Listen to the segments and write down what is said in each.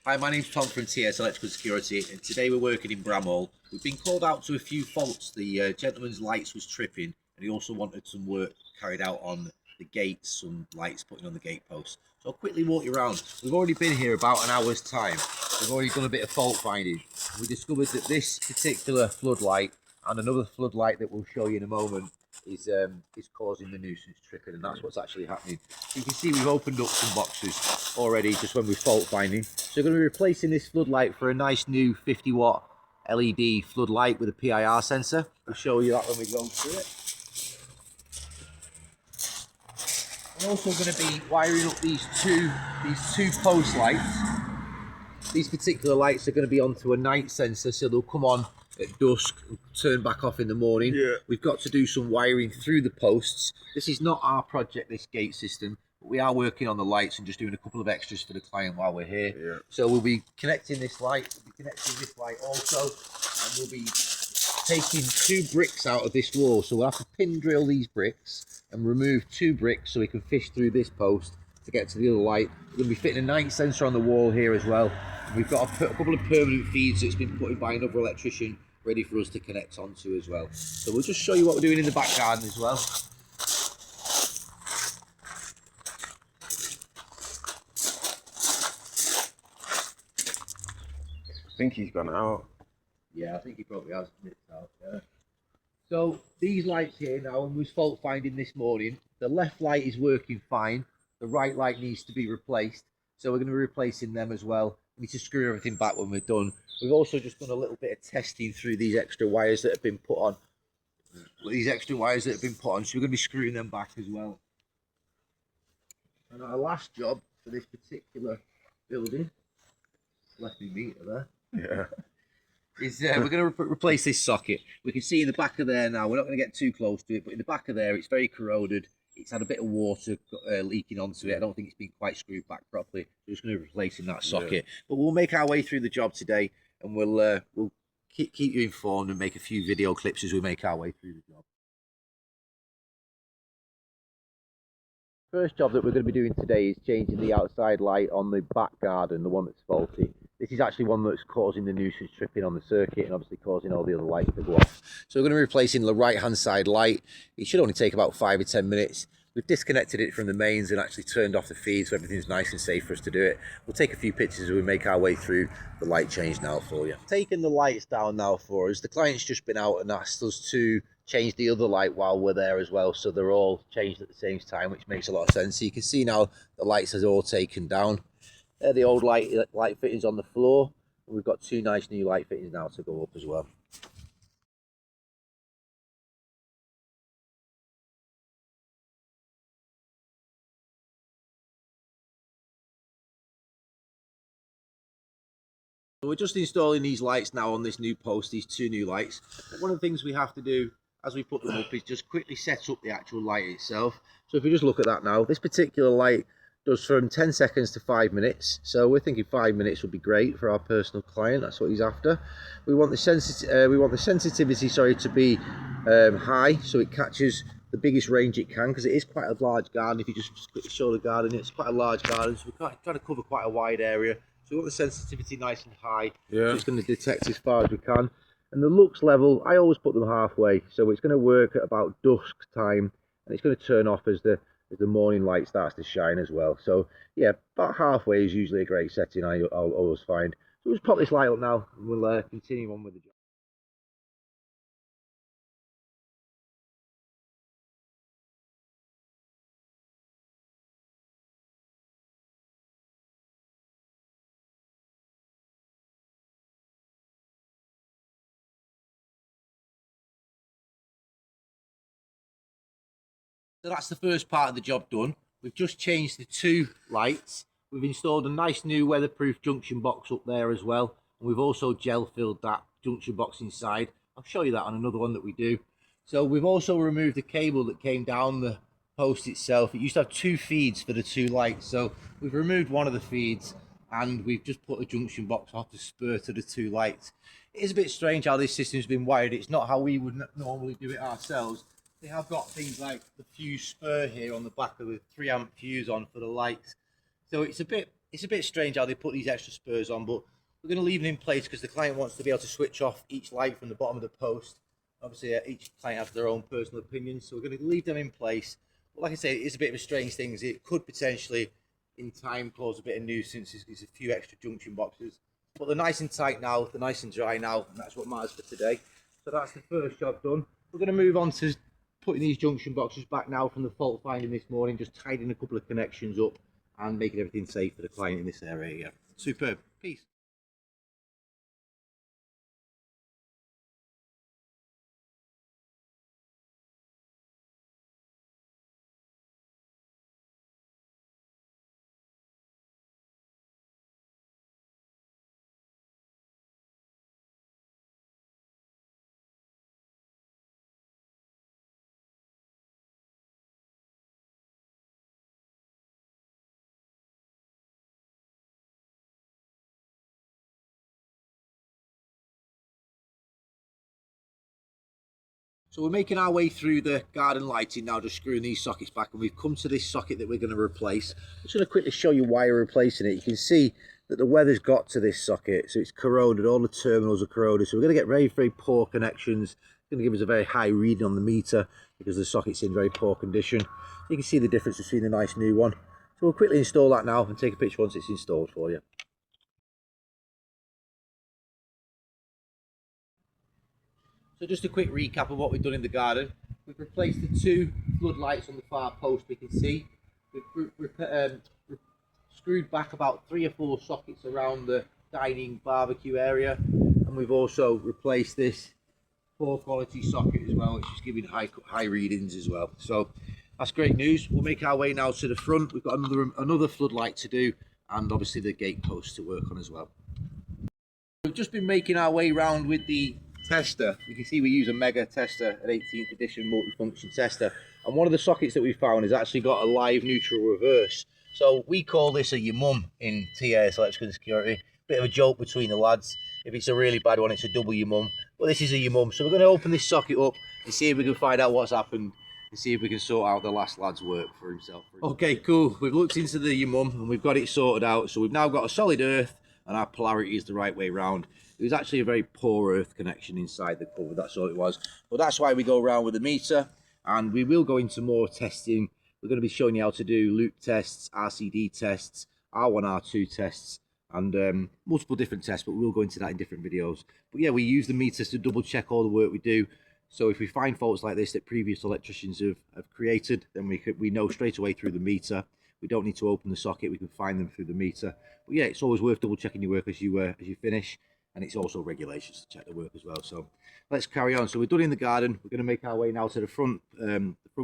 Hi, my name's Tom from TS Electrical Security, and today we're working in Bramhall. We've been called out to a few faults. The gentleman's lights was tripping, and he also wanted some work carried out on the gates, some lights putting on the gate posts. So I'll quickly walk you around. We've already been here about an hour's time. We've already done a bit of fault finding. We discovered that this particular floodlight and another floodlight that we'll show you in a moment is causing the nuisance tripping, and that's what's actually happening. You can see we've opened up some boxes already just when we're fault finding. So we're going to be replacing this floodlight for a nice new 50 watt LED floodlight with a PIR sensor. We'll show you that when we go through it. We're also going to be wiring up these two post lights. These particular lights are going to be onto a night sensor, so they'll come on at dusk and turn back off in the morning. Yeah. We've got to do some wiring through the posts. This is not our project, this gate system, but we are working on the lights and just doing a couple of extras for the client while we're here. Yeah. So we'll be connecting this light, also, and we'll be taking 2 bricks out of this wall. So we'll have to pin drill these bricks and remove 2 bricks so we can fish through this post to get to the other light. We're going to be fitting a night sensor on the wall here as well. We've got a couple of permanent feeds that's been put in by another electrician ready for us to connect onto as well. So we'll just show you what we're doing in the back garden as well. I think he's gone out. Yeah, I think he probably has nipped out, yeah. So these lights here now, and we was fault finding this morning, the left light is working fine, the right light needs to be replaced, so we're going to be replacing them as well. We need to screw everything back when we're done. We've also just done a little bit of testing through these extra wires that have been put on. So we're going to be screwing them back as well. And our last job for this particular building, left me meter there. Yeah. Is we're going to replace this socket. We can see in the back of there now, we're not going to get too close to it, but in the back of there, it's very corroded. It's had a bit of water leaking onto it. I don't think it's been quite screwed back properly. We're just going to be replacing that socket. Yeah. But we'll make our way through the job today, and we'll keep you informed and make a few video clips as we make our way through the job. First job that we're going to be doing today is changing the outside light on the back garden, the one that's faulty. This is actually one that's causing the nuisance tripping on the circuit and obviously causing all the other lights to go off. So we're going to be replacing the right hand side light. It should only take about 5 or 10 minutes. We've disconnected it from the mains and actually turned off the feed so everything's nice and safe for us to do it. We'll take a few pictures as we make our way through the light change now for you. Taking the lights down now for us, the client's just been out and asked us to change the other light while we're there as well, so they're all changed at the same time, which makes a lot of sense. So you can see now the lights are all taken down. They're the old light fittings on the floor, and we've got 2 nice new light fittings now to go up as well. So we're just installing these lights now on this new post, these 2 new lights. But one of the things we have to do as we put them up is just quickly set up the actual light itself. So if we just look at that now, this particular light does from 10 seconds to 5 minutes. So we're thinking 5 minutes would be great for our personal client. That's what he's after. We want the sensitivity, to be high, so it catches the biggest range it can, because it is quite a large garden. If you just quickly show the garden, it's quite a large garden, so we're trying to cover quite a wide area. So we want the sensitivity nice and high. Yeah. So it's going to detect as far as we can. And the lux level, I always put them halfway, so it's going to work at about dusk time, and it's going to turn off as the morning light starts to shine as well. So yeah, about halfway is usually a great setting, I'll always find. So we'll just pop this light up now, and we'll continue on with the job. So that's the first part of the job done. We've just changed the 2 lights. We've installed a nice new weatherproof junction box up there as well. And we've also gel filled that junction box inside. I'll show you that on another one that we do. So we've also removed the cable that came down the post itself. It used to have 2 feeds for the 2 lights. So we've removed one of the feeds and we've just put a junction box off to spur to the 2 lights. It is a bit strange how this system's been wired. It's not how we would normally do it ourselves. They have got things like the fuse spur here on the back of the 3 amp fuse on for the lights. So it's a bit It's a bit strange how they put these extra spurs on, but we're going to leave them in place because the client wants to be able to switch off each light from the bottom of the post. Obviously, each client has their own personal opinions, so we're going to leave them in place. But like I say, it's a bit of a strange thing. It could potentially, in time, cause a bit of nuisance. There's a few extra junction boxes. But they're nice and tight now, they're nice and dry now, and that's what matters for today. So that's the first job done. We're going to move on to putting these junction boxes back now from the fault finding this morning, just tidying a couple of connections up and making everything safe for the client in this area here. Superb. Peace. So we're making our way through the garden lighting now, just screwing these sockets back, and we've come to this socket that we're going to replace. I'm just going to quickly show you why we're replacing it. You can see that the weather's got to this socket, so it's corroded, all the terminals are corroded, so we're going to get very, very poor connections. It's going to give us a very high reading on the meter because the socket's in very poor condition. You can see the difference between the nice new one. So we'll quickly install that now and take a picture once it's installed for you. So just a quick recap of what we've done in the garden. We've replaced the two floodlights on the far post, we can see. We've screwed back about 3 or 4 sockets around the dining barbecue area. And we've also replaced this poor quality socket as well, which is giving high readings as well. So that's great news. We'll make our way now to the front. We've got another floodlight to do, and obviously the gate post to work on as well. We've just been making our way around with the tester. You can see we use a Mega tester, an 18th edition multifunction tester, and one of the sockets that we found has actually got a live neutral reverse. So we call this a your mum in TAS Electrical and Security. Bit of a joke between the lads. If it's a really bad one, it's a double your mum, but this is a your mum. So we're going to open this socket up and see if we can find out what's happened and see if we can sort out the last lad's work for himself. Okay, cool. We've looked into the your mum and we've got it sorted out. So we've now got a solid earth and our polarity is the right way round. It was actually a very poor earth connection inside the cover, that's all it was. But that's why we go around with the meter, and we will go into more testing. We're going to be showing you how to do loop tests, RCD tests, R1, R2 tests, and multiple different tests, but we'll go into that in different videos. But yeah, we use the meters to double check all the work we do. So if we find faults like this that previous electricians have created, then we know straight away through the meter. We don't need to open the socket, we can find them through the meter. But yeah, it's always worth double checking your work as you finish. And it's also regulations to check the work as well. So let's carry on. So we're done in the garden. We're going to make our way now to the front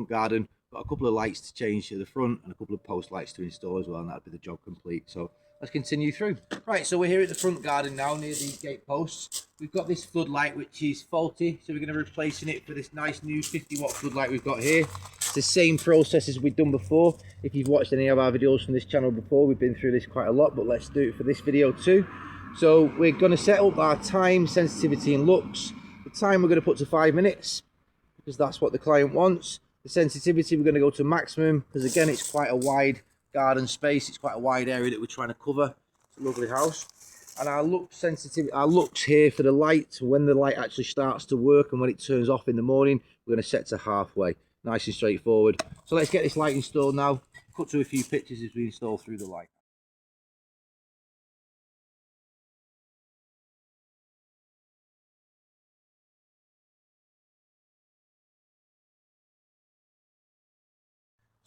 garden. Got a couple of lights to change to the front and a couple of post lights to install as well, and that'll be the job complete. So let's continue through. Right, so we're here at the front garden now near the gate posts. We've got this floodlight which is faulty, so we're going to be replacing it for this nice new 50-watt floodlight we've got here. It's the same process as we've done before. If you've watched any of our videos from this channel before, we've been through this quite a lot, but let's do it for this video too. So we're going to set up our time, sensitivity and lux. The time we're going to put to 5 minutes because that's what the client wants. The sensitivity we're going to go to maximum because again it's quite a wide garden space, it's quite a wide area that we're trying to cover. It's a lovely house. And our lux sensitivity, our lux here for the light, when the light actually starts to work and when it turns off in the morning, we're going to set to halfway. Nice and straightforward. So let's get this light installed now. Cut to a few pictures as we install through the light.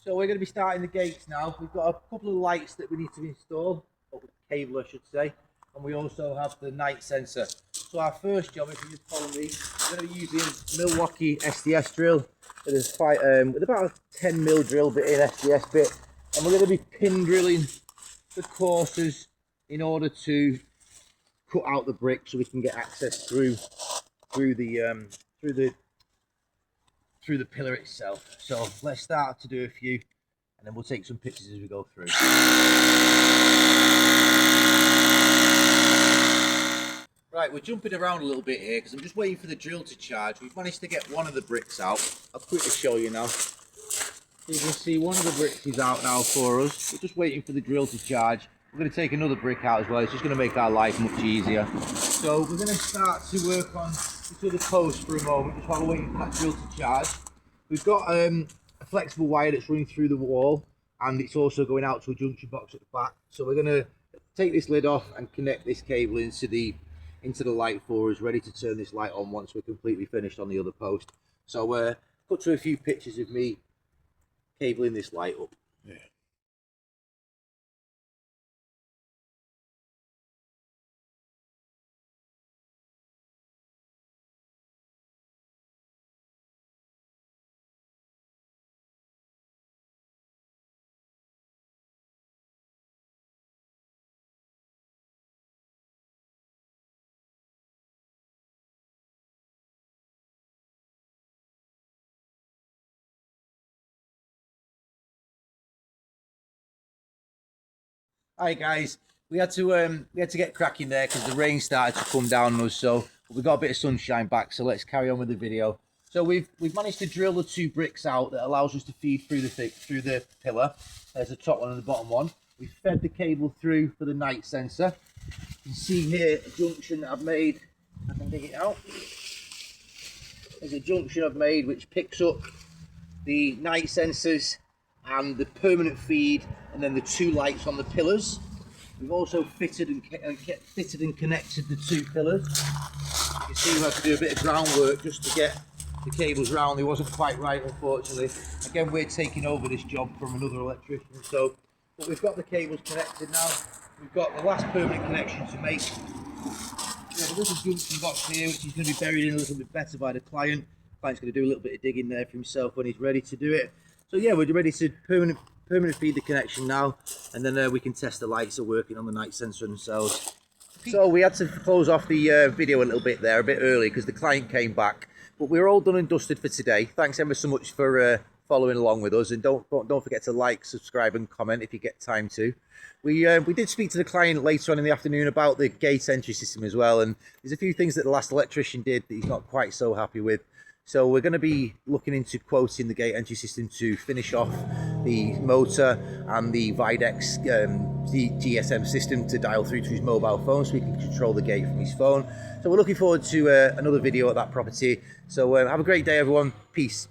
So we're going to be starting the gates now. We've got a couple of lights that we need to install, or cable I should say, and we also have the night sensor. So our first job, if you just follow me, we're going to be using Milwaukee SDS drill. It is quite with about a 10mm drill bit in SDS bit, and we're going to be pin drilling the courses in order to cut out the brick so we can get access through the pillar itself. So let's start to do a few and then we'll take some pictures as we go through. Right, we're jumping around a little bit here because I'm just waiting for the drill to charge. We've managed to get one of the bricks out. I'll quickly show you now. So you can see one of the bricks is out now for us. We're just waiting for the drill to charge we're going to take another brick out as well. It's just going to make our life much easier. So we're going to start to work on this other post for a moment, just while we're waiting for that drill to charge. We've got a flexible wire that's running through the wall, and it's also going out to a junction box at the back. So we're going to take this lid off and connect this cable into the light for us, ready to turn this light on once we're completely finished on the other post. So cut to a few pictures of me cabling this light up. Yeah. Hi guys, we had to get cracking there because the rain started to come down on us. So we got a bit of sunshine back. So let's carry on with the video. So we've managed to drill the 2 bricks out that allows us to feed through the pillar. There's the top one and the bottom one. We've fed the cable through for the night sensor. You can see here a junction that I've made. I can dig it out. There's a junction I've made which picks up the night sensors and the permanent feed, and then the 2 lights on the pillars. We've also fitted and connected the 2 pillars. You can see we had to do a bit of groundwork just to get the cables round. It wasn't quite right, unfortunately. Again, we're taking over this job from another electrician. But we've got the cables connected now. We've got the last permanent connection to make. We have a little junction box here, which is going to be buried in a little bit better by the client. The client's going to do a little bit of digging there for himself when he's ready to do it. So yeah, we're ready to permanent feed the connection now, and then we can test the lights are working on the night sensor themselves. So we had to close off the video a little bit there, a bit early, because the client came back. But we're all done and dusted for today. Thanks ever so much for following along with us, and don't forget to like, subscribe, and comment if you get time to. We did speak to the client later on in the afternoon about the gate entry system as well, and there's a few things that the last electrician did that he's not quite so happy with. So we're going to be looking into quoting the gate entry system to finish off the motor and the Videx GSM system to dial through to his mobile phone so he can control the gate from his phone. So we're looking forward to another video at that property. So have a great day, everyone. Peace.